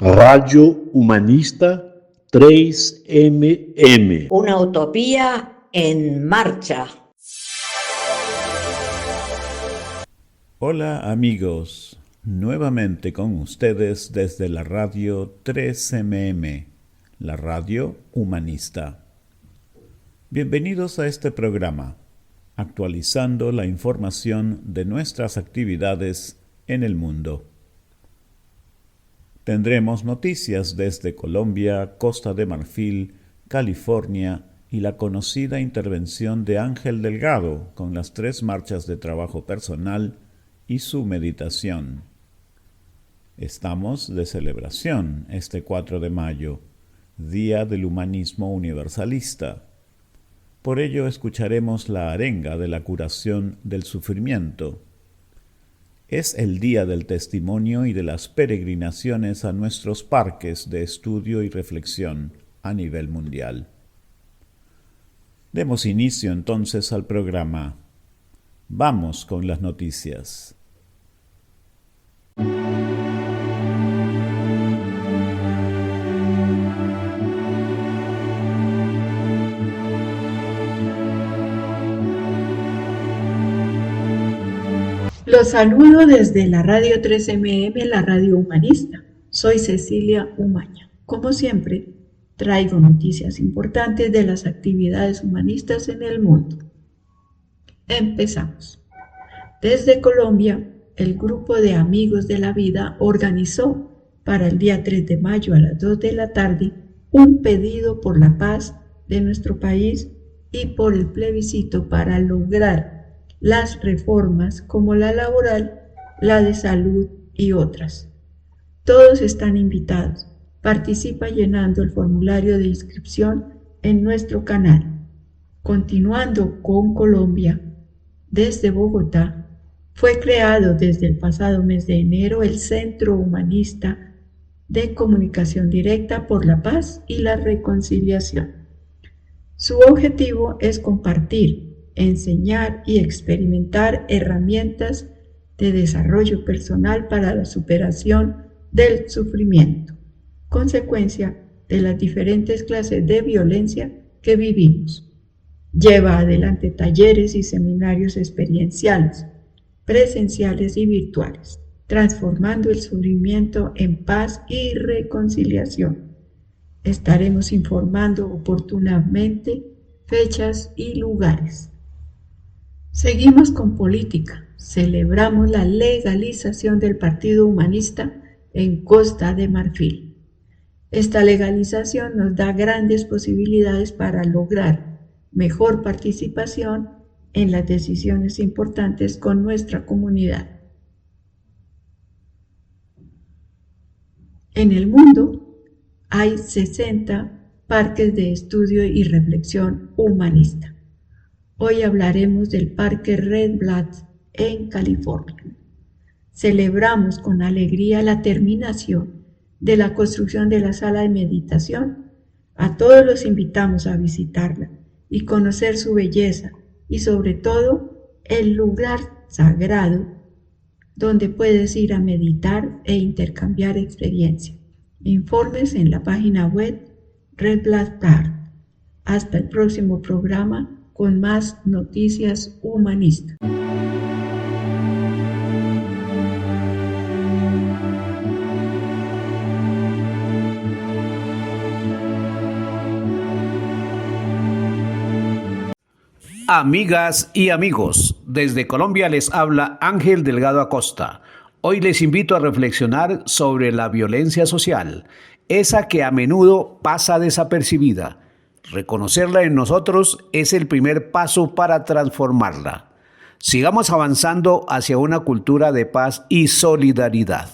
Radio Humanista 3MM. Una utopía en marcha. Hola amigos, nuevamente con ustedes desde la radio 3MM, la radio humanista. Bienvenidos a este programa, actualizando la información de nuestras actividades en el mundo. Tendremos noticias desde Colombia, Costa de Marfil, California y la conocida intervención de Ángel Delgado con las 3 marchas de trabajo personal y su meditación. Estamos de celebración este 4 de mayo, Día del Humanismo Universalista. Por ello escucharemos la arenga de la curación del sufrimiento. Es el día del testimonio y de las peregrinaciones a nuestros parques de estudio y reflexión a nivel mundial. Demos inicio entonces al programa. Vamos con las noticias. Los saludo desde la radio 3MM, la radio humanista. Soy Cecilia Umaña. Como siempre, traigo noticias importantes de las actividades humanistas en el mundo. Empezamos. Desde Colombia, el grupo de Amigos de la Vida organizó para el día 3 de mayo a las 2 de la tarde un pedido por la paz de nuestro país y por el plebiscito para lograr las reformas como la laboral, la de salud y otras. Todos están invitados. Participa llenando el formulario de inscripción en nuestro canal. Continuando con Colombia, desde Bogotá, fue creado desde el pasado mes de enero el Centro Humanista de Comunicación Directa por la Paz y la Reconciliación. Su objetivo es compartir, enseñar y experimentar herramientas de desarrollo personal para la superación del sufrimiento, consecuencia de las diferentes clases de violencia que vivimos. Lleva adelante talleres y seminarios experienciales, presenciales y virtuales, transformando el sufrimiento en paz y reconciliación. Estaremos informando oportunamente fechas y lugares. Seguimos con política. Celebramos la legalización del Partido Humanista en Costa de Marfil. Esta legalización nos da grandes posibilidades para lograr mejor participación en las decisiones importantes con nuestra comunidad. En el mundo hay 60 parques de estudio y reflexión humanista. Hoy hablaremos del Parque Red Bluff en California. Celebramos con alegría la terminación de la construcción de la sala de meditación. A todos los invitamos a visitarla y conocer su belleza y sobre todo el lugar sagrado donde puedes ir a meditar e intercambiar experiencia. Informes en la página web Red Bluff Park. Hasta el próximo programa con más noticias humanistas. Amigas y amigos, desde Colombia les habla Ángel Delgado Acosta. Hoy les invito a reflexionar sobre la violencia social, esa que a menudo pasa desapercibida. Reconocerla en nosotros es el primer paso para transformarla. Sigamos avanzando hacia una cultura de paz y solidaridad.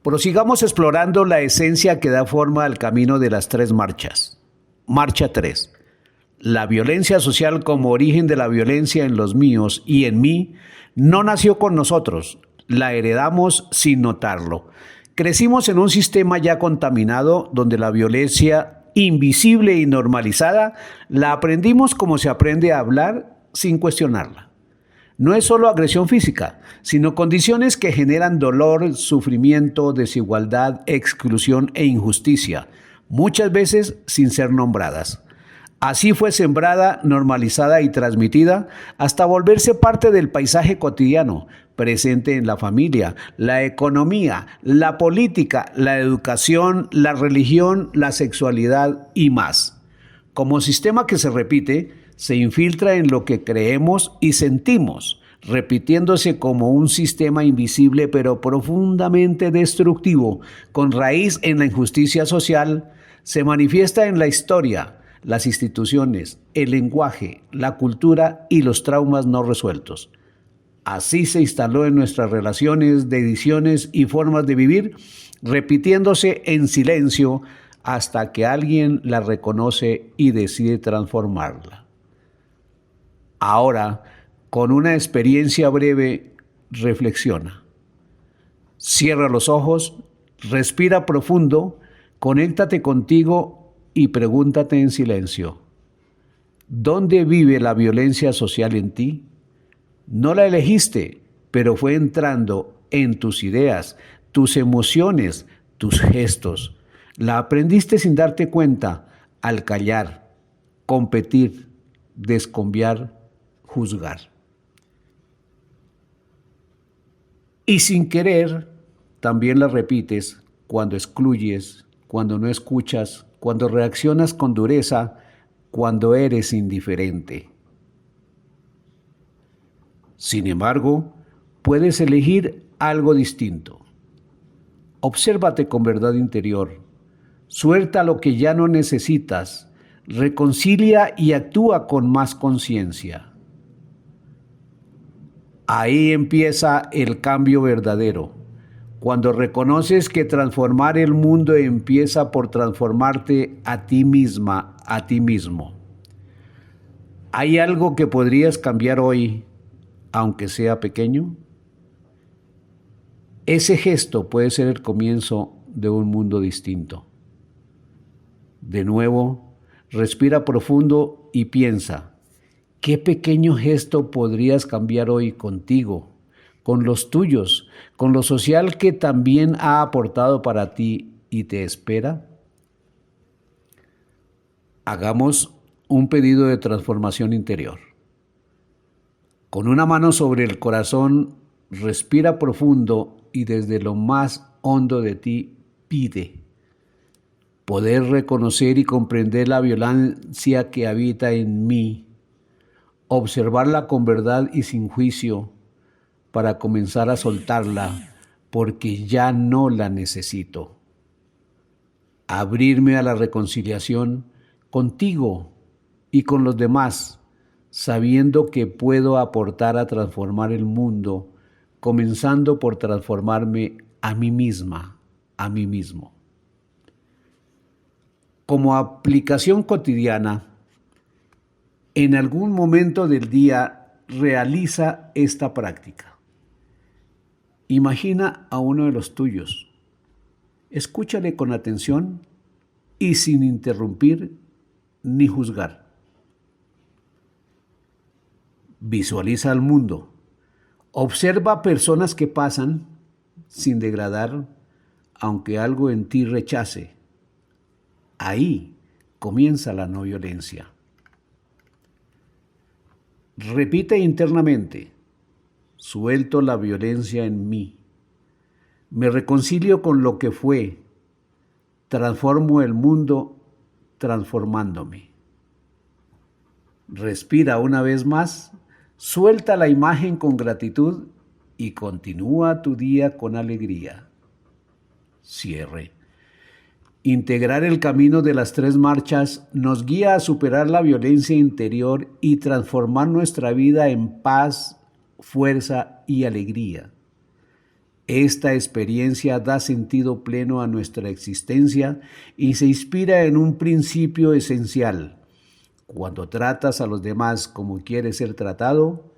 Prosigamos explorando la esencia que da forma al camino de las 3 marchas. Marcha 3. La violencia social como origen de la violencia en los míos y en mí no nació con nosotros, la heredamos sin notarlo. Crecimos en un sistema ya contaminado donde la violencia invisible y normalizada la aprendimos como se aprende a hablar sin cuestionarla. no es solo agresión física, sino condiciones que generan dolor, sufrimiento, desigualdad, exclusión e injusticia, muchas veces sin ser nombradas. Así fue sembrada, normalizada y transmitida hasta volverse parte del paisaje cotidiano, presente en la familia, la economía, la política, la educación, la religión, la sexualidad y más. Como sistema que se repite, se infiltra en lo que creemos y sentimos, repitiéndose como un sistema invisible pero profundamente destructivo, con raíz en la injusticia social, se manifiesta en la historia, las instituciones, el lenguaje, la cultura y los traumas no resueltos. Así se instaló en nuestras relaciones, decisiones y formas de vivir, repitiéndose en silencio hasta que alguien la reconoce y decide transformarla. Ahora, con una experiencia breve, reflexiona. Cierra los ojos, respira profundo, conéctate contigo y pregúntate en silencio, ¿dónde vive la violencia social en ti? No la elegiste, pero fue entrando en tus ideas, tus emociones, tus gestos. La aprendiste sin darte cuenta al callar, competir, desconfiar, juzgar. Y sin querer, también la repites cuando excluyes, cuando no escuchas, cuando reaccionas con dureza, cuando eres indiferente. Sin embargo, puedes elegir algo distinto. Obsérvate con verdad interior, suelta lo que ya no necesitas, reconcilia y actúa con más conciencia. Ahí empieza el cambio verdadero. Cuando reconoces que transformar el mundo empieza por transformarte a ti misma, a ti mismo. ¿Hay algo que podrías cambiar hoy, aunque sea pequeño? Ese gesto puede ser el comienzo de un mundo distinto. De nuevo, respira profundo y piensa, ¿qué pequeño gesto podrías cambiar hoy contigo, con los tuyos, con lo social que también ha aportado para ti y te espera? Hagamos un pedido de transformación interior. Con una mano sobre el corazón, respira profundo y desde lo más hondo de ti pide poder reconocer y comprender la violencia que habita en mí, observarla con verdad y sin juicio, para comenzar a soltarla, porque ya no la necesito. Abrirme a la reconciliación contigo y con los demás, sabiendo que puedo aportar a transformar el mundo, comenzando por transformarme a mí misma, a mí mismo. Como aplicación cotidiana, en algún momento del día realiza esta práctica. Imagina a uno de los tuyos. Escúchale con atención y sin interrumpir ni juzgar. Visualiza al mundo. Observa personas que pasan sin degradar, aunque algo en ti rechace. Ahí comienza la no violencia. Repite internamente. Suelto la violencia en mí. Me reconcilio con lo que fue. Transformo el mundo transformándome. Respira una vez más. Suelta la imagen con gratitud y continúa tu día con alegría. Cierre. Integrar el camino de las 3 marchas nos guía a superar la violencia interior y transformar nuestra vida en paz, fuerza y alegría. Esta experiencia da sentido pleno a nuestra existencia y se inspira en un principio esencial. Cuando tratas a los demás como quieres ser tratado,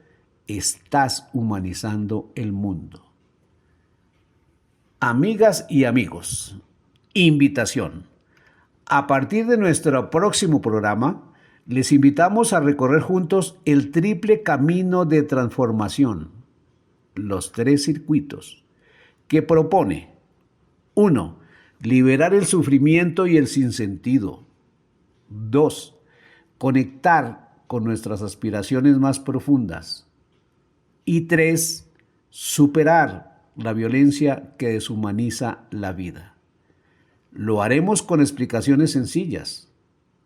estás humanizando el mundo. Amigas y amigos, invitación. A partir de nuestro próximo programa, les invitamos a recorrer juntos el triple camino de transformación, los 3 circuitos, que propone: 1. Liberar el sufrimiento y el sinsentido. 2. Conectar con nuestras aspiraciones más profundas. Y 3. Superar la violencia que deshumaniza la vida. Lo haremos con explicaciones sencillas,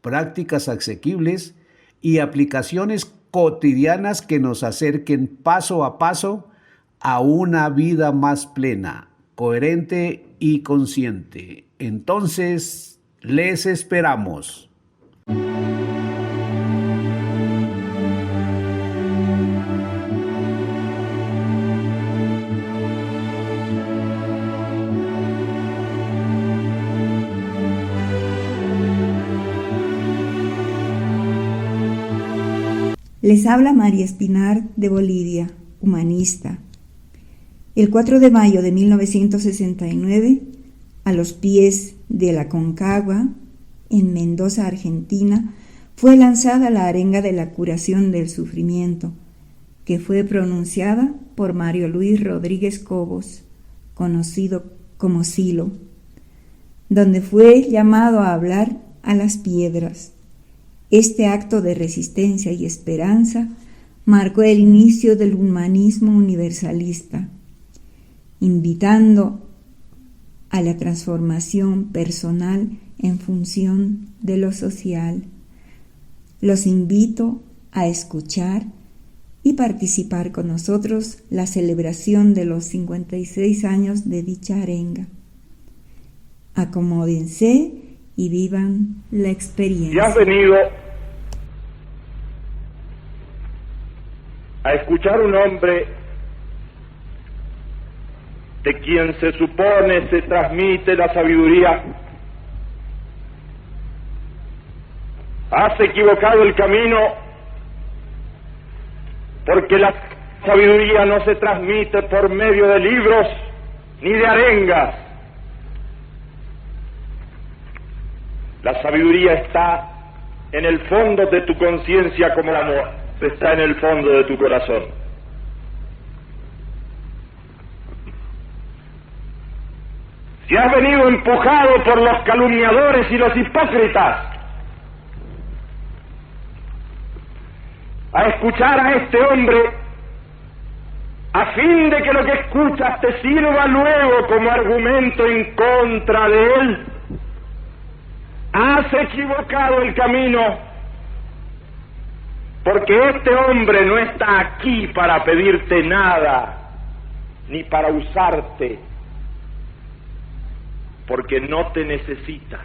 prácticas asequibles y aplicaciones cotidianas que nos acerquen paso a paso a una vida más plena, coherente y consciente. Entonces, les esperamos. Les habla María Espinar de Bolivia, humanista. El 4 de mayo de 1969, a los pies de la Aconcagua, en Mendoza, Argentina, fue lanzada la arenga de la curación del sufrimiento, que fue pronunciada por Mario Luis Rodríguez Cobos, conocido como Silo, donde fue llamado a hablar a las piedras. Este acto de resistencia y esperanza marcó el inicio del humanismo universalista, invitando a la transformación personal en función de lo social. Los invito a escuchar y participar con nosotros la celebración de los 56 años de dicha arenga. Acomódense y vivan la experiencia. Si has venido a escuchar un hombre de quien se supone se transmite la sabiduría, has equivocado el camino, porque la sabiduría no se transmite por medio de libros ni de arengas. La sabiduría está en el fondo de tu conciencia como el amor, está en el fondo de tu corazón. Si has venido empujado por los calumniadores y los hipócritas a escuchar a este hombre, a fin de que lo que escuchas te sirva luego como argumento en contra de él, has equivocado el camino, porque este hombre no está aquí para pedirte nada, ni para usarte, porque no te necesita.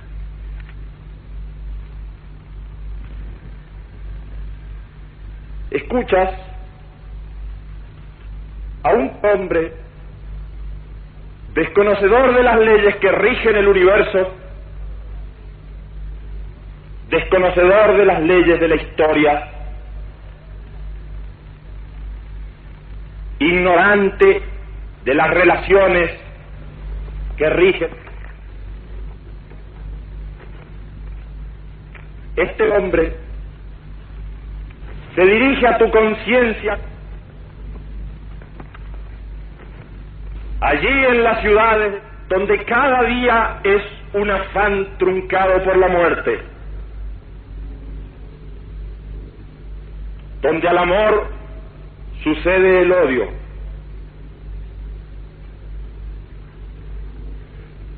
Escuchas a un hombre desconocedor de las leyes que rigen el universo, desconocedor de las leyes de la historia, ignorante de las relaciones que rigen. Este hombre se dirige a tu conciencia allí en las ciudades donde cada día es un afán truncado por la muerte, donde al amor sucede el odio,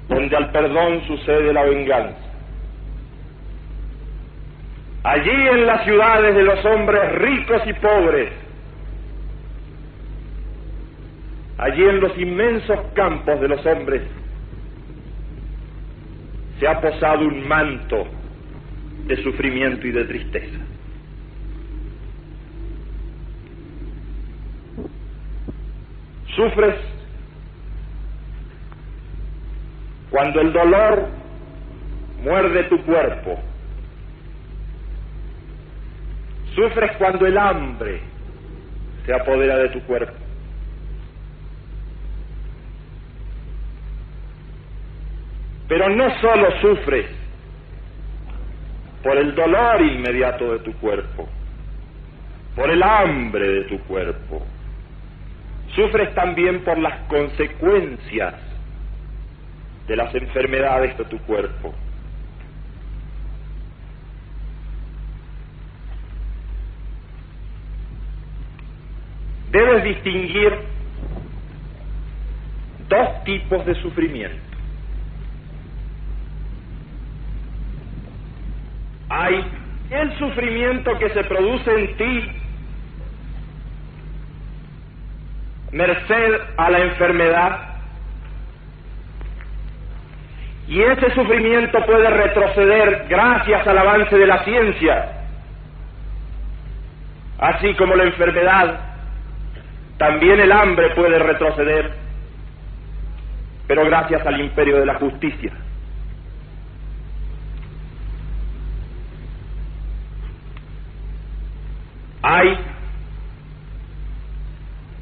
donde al perdón sucede la venganza. Allí en las ciudades de los hombres ricos y pobres, allí en los inmensos campos de los hombres, se ha posado un manto de sufrimiento y de tristeza. Sufres cuando el dolor muerde tu cuerpo. Sufres cuando el hambre se apodera de tu cuerpo. Pero no solo sufres, por el dolor inmediato de tu cuerpo, por el hambre de tu cuerpo. Sufres también por las consecuencias de las enfermedades de tu cuerpo. Debes distinguir dos tipos de sufrimiento. Hay el sufrimiento que se produce en ti merced a la enfermedad, y ese sufrimiento puede retroceder gracias al avance de la ciencia, así como la enfermedad. También el hambre puede retroceder, pero gracias al imperio de la justicia. Hay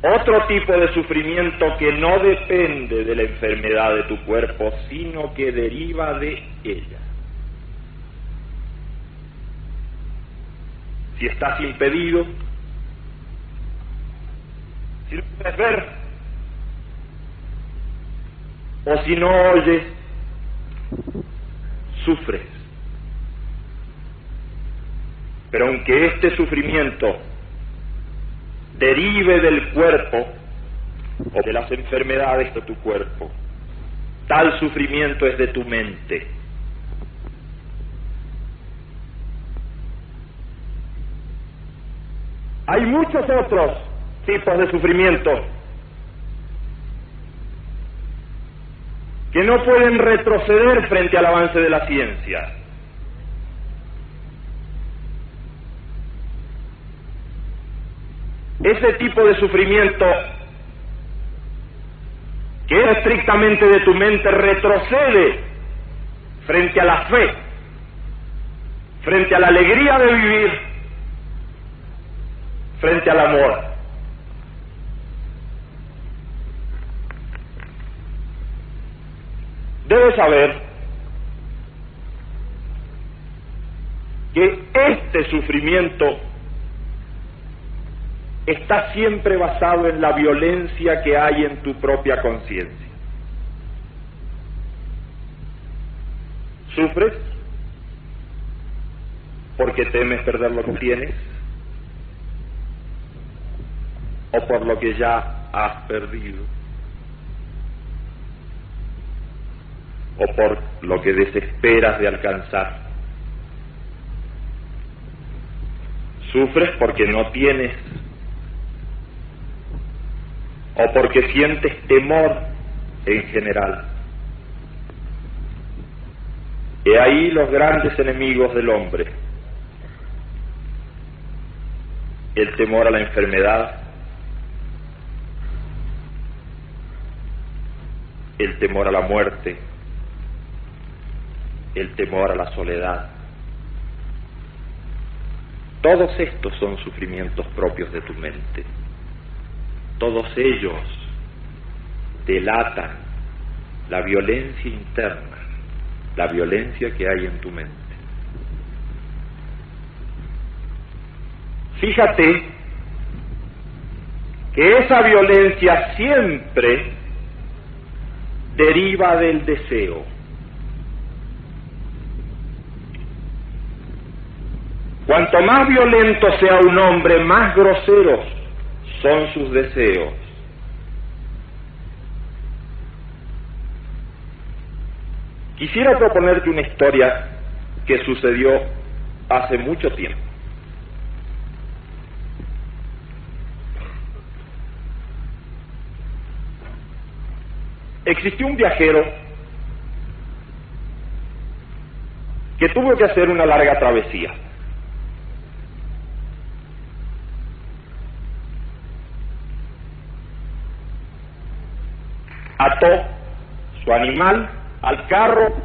otro tipo de sufrimiento que no depende de la enfermedad de tu cuerpo, sino que deriva de ella. Si estás impedido, si no puedes ver, o si no oyes, sufres. Pero aunque este sufrimiento derive del cuerpo o de las enfermedades de tu cuerpo, tal sufrimiento es de tu mente. Hay muchos otros tipos de sufrimiento que no pueden retroceder frente al avance de la ciencia. Ese tipo de sufrimiento que es estrictamente de tu mente retrocede frente a la fe, frente a la alegría de vivir, frente al amor. Debes saber que este sufrimiento está siempre basado en la violencia que hay en tu propia conciencia. Sufres porque temes perder lo que tienes, o por lo que ya has perdido, o por lo que desesperas de alcanzar. Sufres porque no tienes, o porque sientes temor en general. He ahí los grandes enemigos del hombre: el temor a la enfermedad, el temor a la muerte, el temor a la soledad. Todos estos son sufrimientos propios de tu mente. Todos ellos delatan la violencia interna, la violencia que hay en tu mente. Fíjate que esa violencia siempre deriva del deseo. Cuanto más violento sea un hombre, más groseros son sus deseos. Quisiera proponerte una historia que sucedió hace mucho tiempo. Existió un viajero que tuvo que hacer una larga travesía. Ató su animal al carro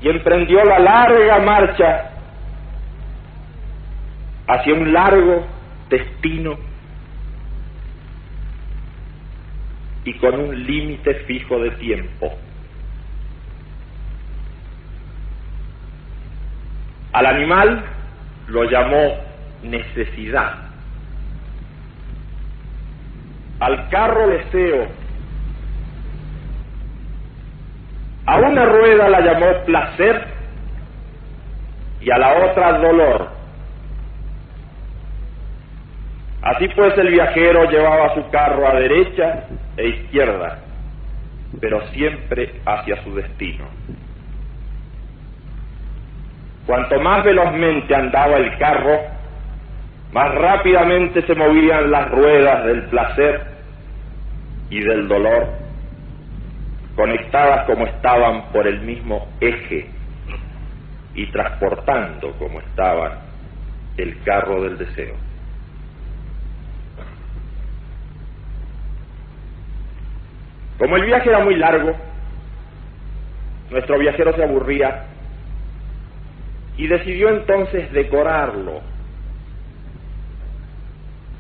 y emprendió la larga marcha hacia un largo destino y con un límite fijo de tiempo. Al animal lo llamó necesidad. Al carro deseo. A una rueda la llamó placer y a la otra dolor. Así pues el viajero llevaba su carro a derecha e izquierda, pero siempre hacia su destino. Cuanto más velozmente andaba el carro, más rápidamente se movían las ruedas del placer y del dolor, conectadas como estaban por el mismo eje y transportando como estaban el carro del deseo. Como el viaje era muy largo, nuestro viajero se aburría y decidió entonces decorarlo,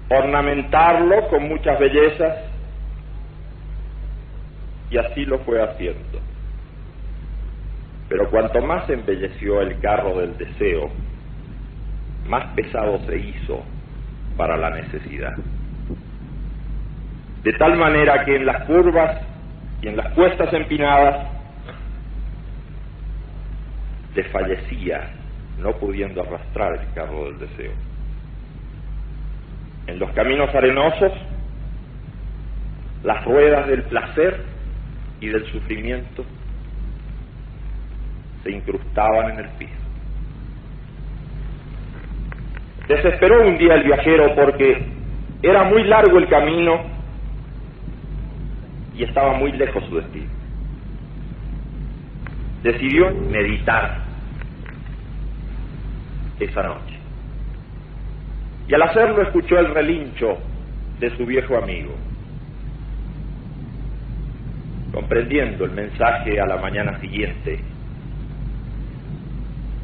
ornamentarlo con muchas bellezas, y así lo fue haciendo. Pero cuanto más embelleció el carro del deseo, más pesado se hizo para la necesidad. De tal manera que en las curvas y en las cuestas empinadas desfallecía, no pudiendo arrastrar el carro del deseo. En los caminos arenosos, las ruedas del placer y del sufrimiento se incrustaban en el piso. Desesperó un día el viajero porque era muy largo el camino y estaba muy lejos su destino. Decidió meditar esa noche. Y al hacerlo escuchó el relincho de su viejo amigo. Comprendiendo el mensaje a la mañana siguiente,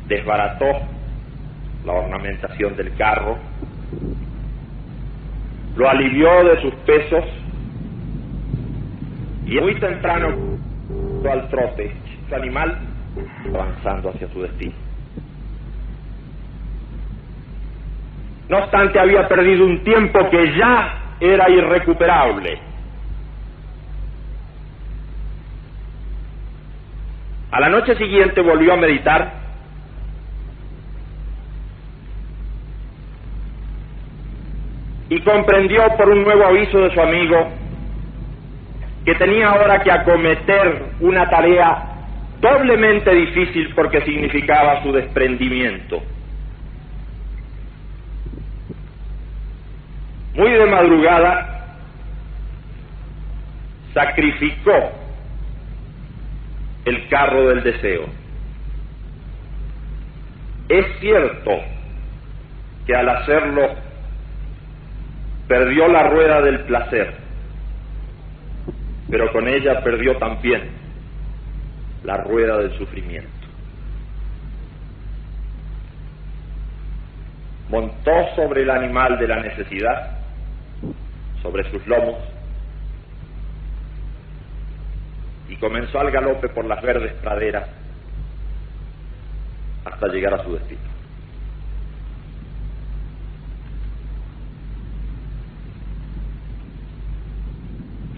desbarató la ornamentación del carro, lo alivió de sus pesos y muy temprano fue al trote, su animal avanzando hacia su destino. No obstante, había perdido un tiempo que ya era irrecuperable. A la noche siguiente volvió a meditar y comprendió por un nuevo aviso de su amigo que tenía ahora que acometer una tarea doblemente difícil porque significaba su desprendimiento. Muy de madrugada sacrificó el carro del deseo. Es cierto que al hacerlo perdió la rueda del placer, pero con ella perdió también la rueda del sufrimiento. Montó sobre el animal de la necesidad, sobre sus lomos, y comenzó al galope por las verdes praderas hasta llegar a su destino.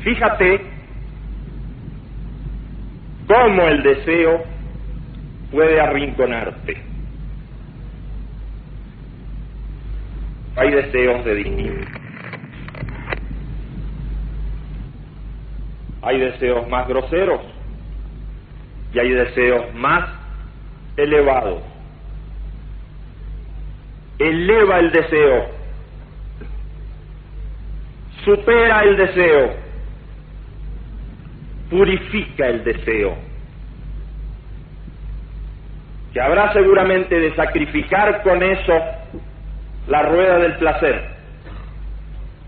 Fíjate cómo el deseo puede arrinconarte. Hay deseos de distintos. Hay deseos más groseros y hay deseos más elevados. Eleva el deseo, supera el deseo, purifica el deseo, que habrá seguramente de sacrificar con eso la rueda del placer,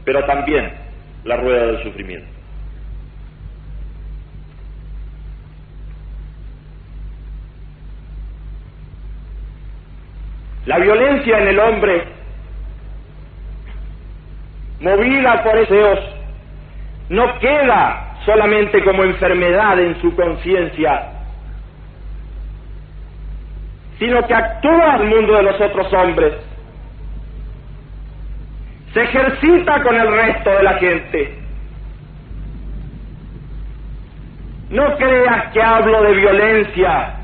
pero también la rueda del sufrimiento. La violencia en el hombre, movida por deseos, no queda solamente como enfermedad en su conciencia, sino que actúa al mundo de los otros hombres. Se ejercita con el resto de la gente. No creas que hablo de violencia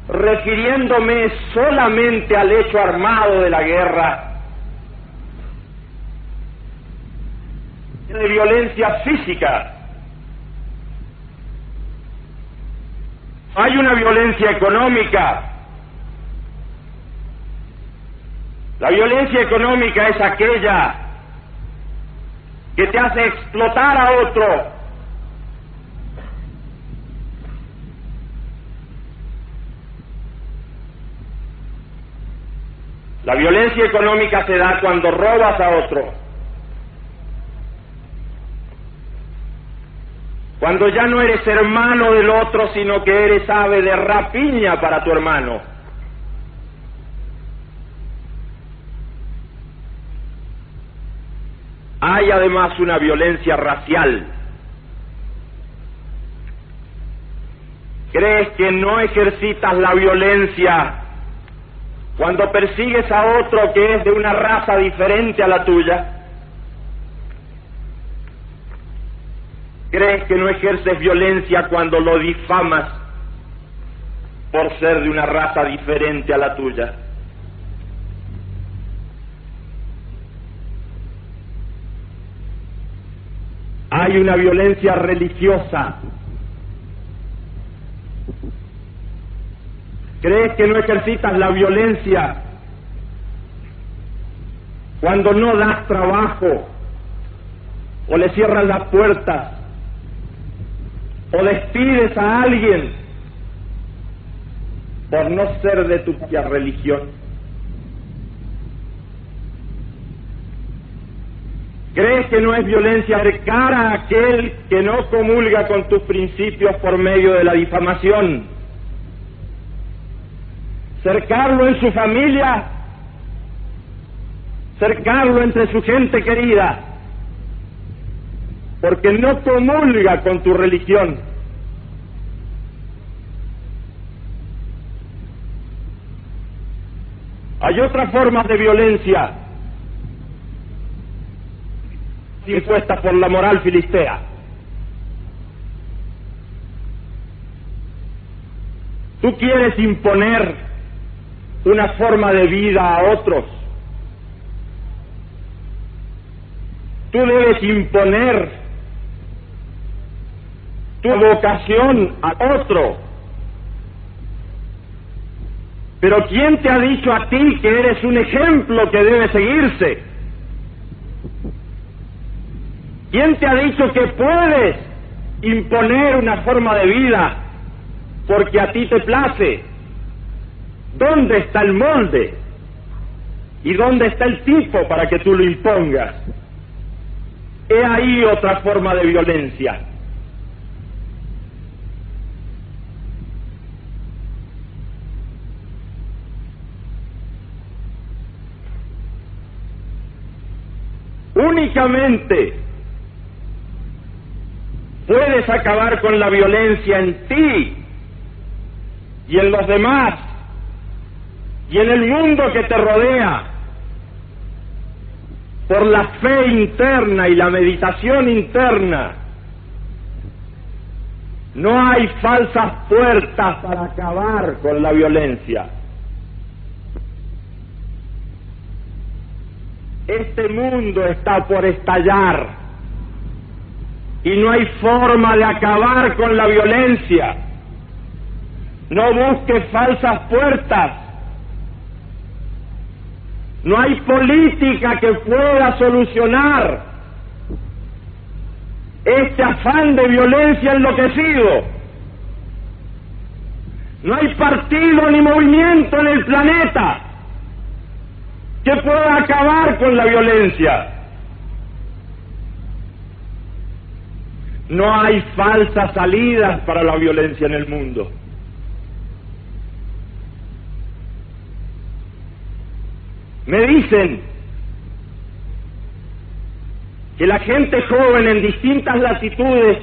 refiriéndome solamente al hecho armado de la guerra, de violencia física. Hay una violencia económica. La violencia económica es aquella que te hace explotar a otro. La violencia económica se da cuando robas a otro. Cuando ya no eres hermano del otro, sino que eres ave de rapiña para tu hermano. Hay además una violencia racial. ¿Crees que no ejercitas la violencia cuando persigues a otro que es de una raza diferente a la tuya? ¿Crees que no ejerces violencia cuando lo difamas por ser de una raza diferente a la tuya? Hay una violencia religiosa. ¿Crees que no ejercitas la violencia cuando no das trabajo o le cierras las puertas o despides a alguien por no ser de tu propia religión? ¿Crees que no es violencia acercar a aquel que no comulga con tus principios por medio de la difamación? Cercarlo en su familia, cercarlo entre su gente querida, porque no comulga con tu religión. Hay otras formas de violencia impuestas por la moral filistea. Tú quieres imponer una forma de vida a otros. Tú debes imponer tu vocación a otro. Pero ¿quién te ha dicho a ti que eres un ejemplo que debe seguirse? ¿Quién te ha dicho que puedes imponer una forma de vida porque a ti te place? ¿Dónde está el molde? ¿Y dónde está el tipo para que tú lo impongas? He ahí otra forma de violencia. Únicamente puedes acabar con la violencia en ti y en los demás y en el mundo que te rodea por la fe interna y la meditación interna. No hay falsas puertas para acabar con la violencia. Este mundo está por estallar y no hay forma de acabar con la violencia. No busques falsas puertas. No hay política que pueda solucionar este afán de violencia enloquecido. No hay partido ni movimiento en el planeta que pueda acabar con la violencia. No hay falsas salidas para la violencia en el mundo. Me dicen que la gente joven en distintas latitudes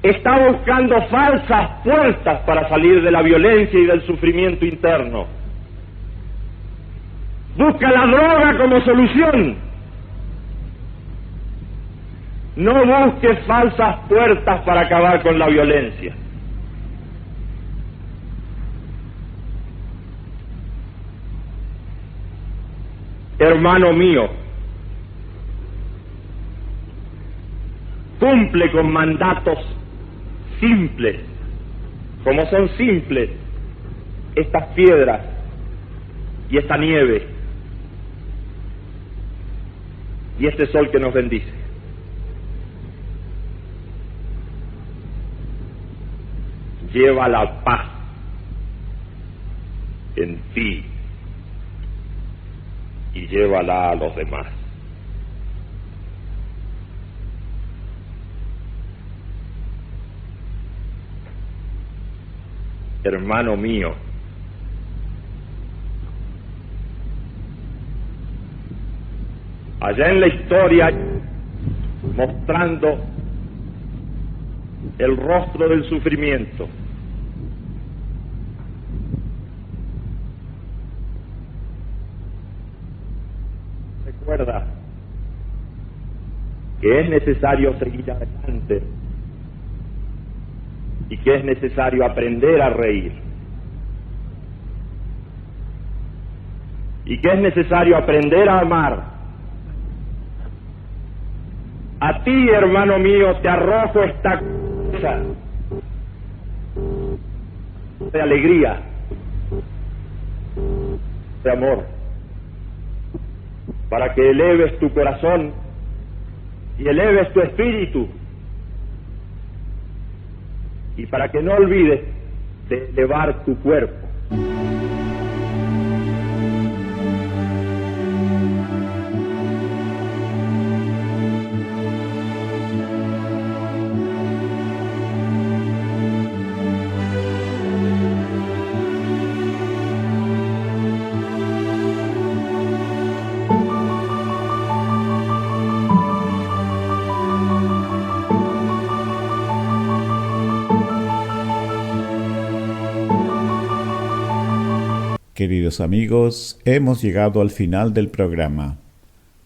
está buscando falsas puertas para salir de la violencia y del sufrimiento interno. Busca la droga como solución. No busques falsas puertas para acabar con la violencia. Hermano mío, cumple con mandatos simples, como son simples estas piedras y esta nieve y este sol que nos bendice. Lleva la paz en ti y llévala a los demás. Hermano mío, allá en la historia, mostrando el rostro del sufrimiento, recuerda que es necesario seguir adelante y que es necesario aprender a reír y que es necesario aprender a amar. A ti, hermano mío, te arrojo esta cosa de alegría, de amor, para que eleves tu corazón y eleves tu espíritu, y para que no olvides de elevar tu cuerpo. Queridos amigos, hemos llegado al final del programa.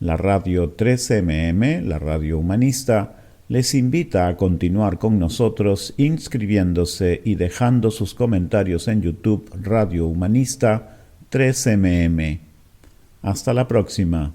La radio 3MM, la radio humanista, les invita a continuar con nosotros inscribiéndose y dejando sus comentarios en YouTube Radio Humanista 3MM. Hasta la próxima.